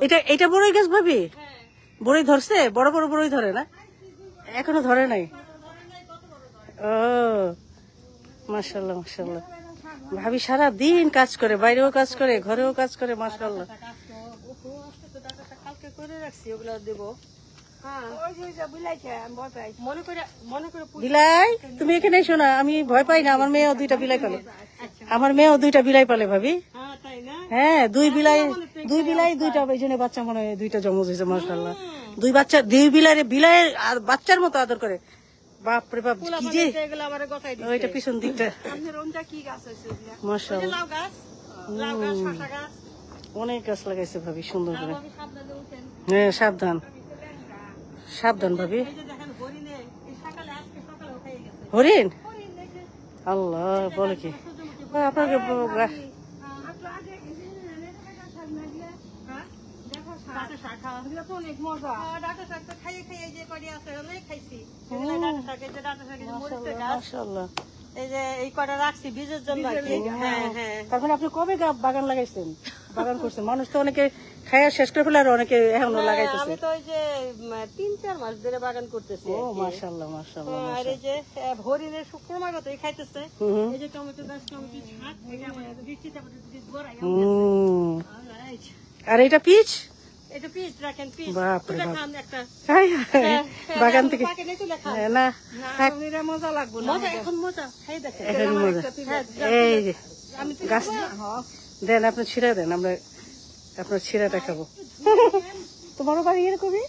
এটা এটা বড়ই গাছ ভাবি, বড়ই ধরছে, বড় বড় বড়ই ধরে না, এখনো ধরে নাই। ও মাশাআল্লাহ মাশাআল্লাহ, ভাবি সারা দিন কাজ করে, বাইরেও কাজ করে, ঘরেও কাজ করে, মাশাআল্লাহ। কালকে করে রাখছি, ওগুলা দেবো। বিলাই তুমি এখানে এসো না, আমি ভয় পাই না, আমার মেয়েও দুইটা বিলাই পালে, আমার মেয়েও দুইটা বিলাই পালে ভাবি। হ্যাঁ দুই বিলাই দুইটা, এই জন্য বাচ্চা মনে হয় দুইটা জমজ হয়েছে, মাশাআল্লাহ। দুই বাচ্চা, দুই বিলাইয়ের আর বাচ্চার মতো আদর করে, বাপরে বাপ কি যে। ওইটা পিছন দিকটা মাশাআল্লাহ, অনেক গাছ লাগাইছে ভাবি সুন্দর করে। হ্যাঁ সাবধান সাবধান ভাবি। হরিণ, আল্লাহ বলে কি আপনাকে, এই যে এই কটা রাখছি বীজের জন্য। তারপরে আপনি কবে বাগান লাগাইছেন, বাগান করছেন? মানুষ তো অনেকে খাইয়া শেষ করে ফেলে, আর অনেকে এখনো লাগাইতেছে। আমি তো ওই যে 3-4 মাস ধরে বাগান করতেছি। ও মাশাআল্লাহ মাশাআল্লাহ। আর এই যে হরিণের ক্রমাগতই খাইতেছে। এই যে টমেটো গাছ, টমেটো শাক, বৃষ্টিতে গড়াই। আর এটা পিচ, এটা পিচ রাখেন, পিচ বাপরে বাপ, খান একটা বাগান থেকে না মজা লাগবে না, মজা এখন মজা খাই দেখেন, এখন মজা। এই যে গাছ দেন, আপনি ছিঁড়া দেন, আমরা আপনার ছিঁড়াটা খাবো। তোমারও বাড়ি এরকমই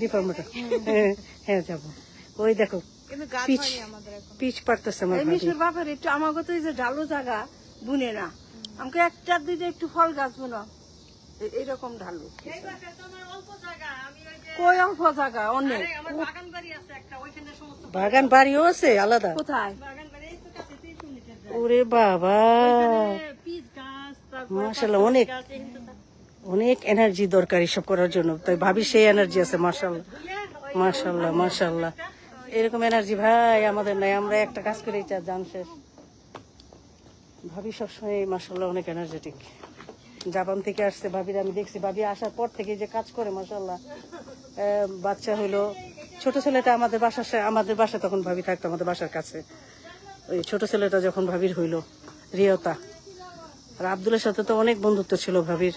ডিফার্মেটা? হ্যাঁ যাবো। ওই দেখো পিচ, পিচ পারতেছে আমার বাপের একটু, আমাকে তো এই যে ঢালু জায়গা বুনে না, আমাকে একটা দুইটা একটু ফল গাছ বোনা, এইরকম ঢালু। কই অল্প জায়গা, অনেক বাগান বাড়িও আছে আলাদা। কোথায়? ওরে বাবা মাশাআল্লাহ, অনেক অনেক এনার্জি দরকার এসব করার জন্য, তাই ভাবি সেই এনার্জি আছে। মাশাআল্লাহ মাশাআল্লাহ মাশাআল্লাহ, এরকম এনার্জি ভাই আমাদের নাই, আমরা একটা কাজ করে জান শেষ। ভাবি সবসময় মাশাআল্লাহ অনেক এনার্জেটিক। জাপান থেকে আসছে ভাবির, আমি দেখছি ভাবি আসার পর থেকে যে কাজ করে মাশাআল্লাহ। বাচ্চা হইলো, ছোট ছেলেটা আমাদের বাসায় তখন ভাবি থাকতো আমাদের বাসার কাছে। ওই ছোট ছেলেটা যখন ভাবির হইলো, রিয়তা, আর আব্দুলের সাথে তো অনেক বন্ধুত্ব ছিল ভাবির।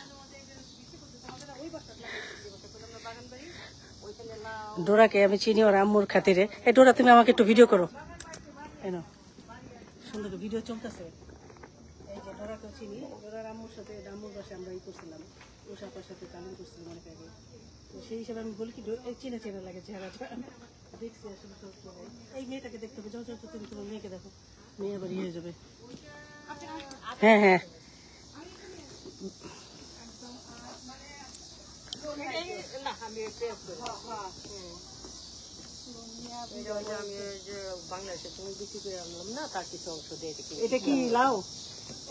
ডোরাকে আমি চিনি ওর আম্মুর খাতিরে। এই ডোরা তুমি আমাকে একটু ভিডিও করো, সুন্দর ভিডিও চলতেছে। এই যে ডোরাকেও চিনি, ডোরার আম্মুর সাথে, আম্মুর বাসায় আমরা ই করছিলাম, ওষাপার সাথে তালিম করছিলাম অনেক আগে। তো সেই হিসাবে আমি বলি কি চেনা চেনা লাগে চেহারাটা, দেখছি আসলে সবসময়। এই মেয়েটাকে দেখতে হবে, যত তুমি তোমার মেয়েকে দেখো, মেয়ে আবার ইয়ে হয়ে যাবে। হ্যাঁ হ্যাঁ বাংলাদেশে তুমি বিক্রি করে আনলাম না, তার কিছু অংশ দিয়ে। এটা কি লাউ?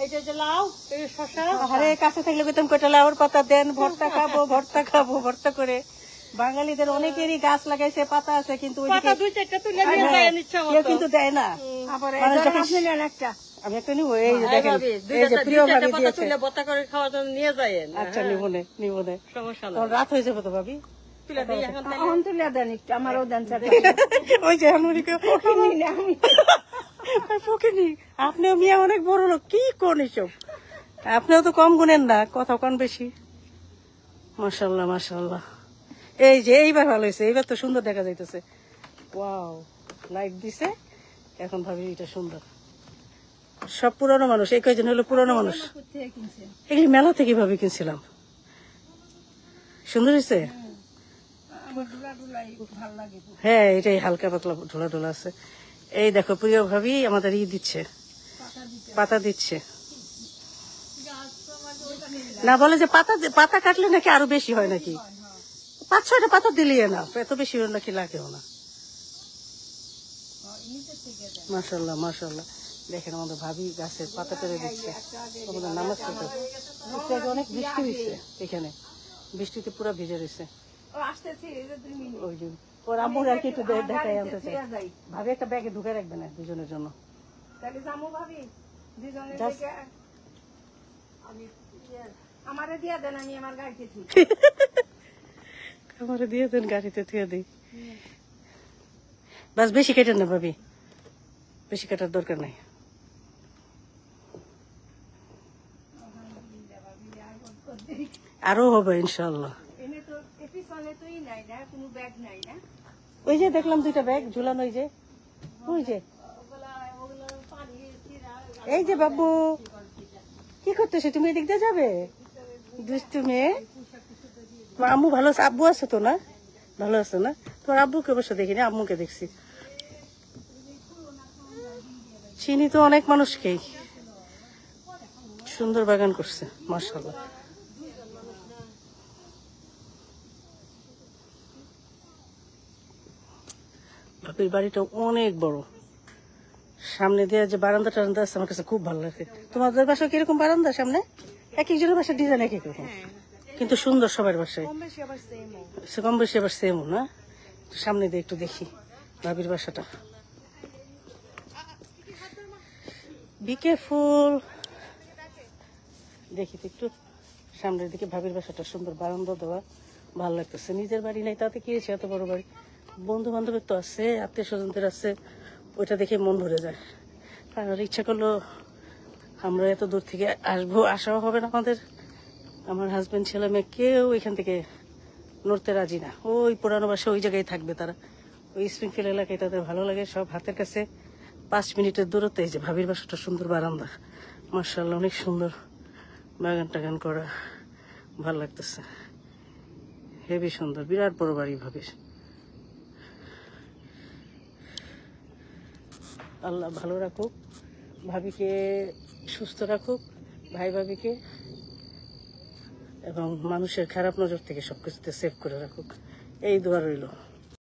এটা যে লাউ, এই শশা। আরে কাছে থাকলে বেতন কটা লাউর পাতা দেন, ভর্তা খাবো, ভর্তা খাবো, ভর্তা করে। বাঙালিদের অনেকেরই গাছ লাগাইছে, পাতা আছে, কিন্তু কেউ কিন্তু দেয় না। আমি একটা নিবো, এই যে দেখেন, এই যে প্রিয় ভাবি দিয়েছে। নিয়ে যায়। আচ্ছা নিবো নে, সমস্যা না। রাত হয়ে যাবে তো ভাবি, আমারও দেন। ওই যে আপনিও মিয়া অনেক বড় লোক, কি কোন এসব? আপনিও তো কম গুনেন না, কথা কন বেশি। মাশাআল্লাহ মাশাআল্লাহ। এই যে এইবার ভালো হয়েছে, এইবার তো সুন্দর দেখা যাইতেছে। ওয়াও, লাইট দিছে এখন ভাবি, এটা সুন্দর। সব পুরানো মানুষ, এই কয়জন হলো পুরানো মানুষ। এগুলি মেলা থেকে ভাবে কিনছিলাম। সুন্দর হয়েছে। হ্যাঁ এটাই হালকা পাতলা ঢোলা ঢোলা আছে। এই দেখো প্রিয় ভাবি আমাদের দিচ্ছে, পাতা দিচ্ছে না, বলে যে পাতা কাটলে নাকি আরো বেশি হয়, নাকি 5-6টা পাতা দিলেই না, এত বেশি নাকি লাগেও না। মাশাআল্লাহ মাশাআল্লাহ, দেখেন আমাদের ভাবি গাছের পাতা পেরে দিচ্ছে, আমাদের নামাজ পড়তে। অনেক বৃষ্টি হয়েছে এখানে, বৃষ্টিতে পুরো ভিজে রয়েছে। ওই যে ওর আম্মুর আর কি একটু দেখাই আনতে চাই। ভাবি একটা ব্যাগে ঢুকে রাখবে না দুজনের জন্য। আমারে দিয়া দেন, আমি আমার গাড়িতে থুই। আমারে দিয়ে দেন, গাড়িতে থুয়ে দিই। বাস বেশি কেটেন না ভাবি, বেশি কাটার দরকার নাই। আরো হবে ইনশাল্লাহ। এনে তো পিছনে তো নাই না, কোনো ব্যাগ নাই না। ওই যে দেখলাম 2টা ব্যাগ ঝুলানো, ওই যে ওই যে এই যে বাবু কি করতেছে, তুমি এদিক দিয়ে যাবে? দুষ্টু মেয়ে। তোমার আম্মু ভালো আছে? আব্বু আছে তো না? ভালো আছে না? তোমার আব্বুকে অবশ্য দেখিনি, আম্মুকে দেখছি। চিনি তো অনেক মানুষকেই। সুন্দর বাগান করছে মাশাআল্লাহ। বাপের বাড়িটা অনেক বড়, সামনে দিয়ে যে বারান্দা টারান্দা আছে আমার কাছে খুব ভালো লাগে। তোমাদের বাসায় কিরকম বারান্দা সামনে? এক একজনের বাসার ডিজাইন এক এক রকম, কিন্তু সুন্দর সবার বাসায়। কম বেশি আবার সেমও না। সামনে দিয়ে একটু দেখি ভাবির বাসাটা। Be careful. দেখি তো একটু সামনের দিকে ভাবির বাসাটা, সুন্দর বারান্দা দেওয়া, ভালো লাগতেছে। নিজের বাড়ি নাই তাতে কি হয়েছে, এত বড় বাড়ি, বন্ধু বান্ধবের তো আছে, আত্মীয় স্বজনদের আছে, ওইটা দেখে মন ভরে যায়। আর ইচ্ছা করলো আমরা এত দূর থেকে আসবো, আসাও হবে না আমাদের। আমার হাজবেন্ড, ছেলে মেয়ে কেউ এখান থেকে নড়তে রাজি না। ওই পুরানো বাসা ওই জায়গায় থাকবে তারা। ওই স্প্রিংফিল্ড এলাকায় তাদের ভালো লাগে, সব হাতের কাছে 5 মিনিটের দূরত্বে। এই যে ভাবির বাসাটা সুন্দর বারান্দা, মার্শাল্লাহ অনেক সুন্দর, বাগান টাগান করা, ভালো লাগতেছে, হেবি সুন্দর, বিরাট বড় বাড়ি ভাবির। আল্লাহ ভালো রাখুক, ভাবিকে সুস্থ রাখুক, ভাই ভাবিকে, এবং মানুষের খারাপ নজর থেকে সবকিছুতে সেভ করে রাখুক, এই দোয়া রইল।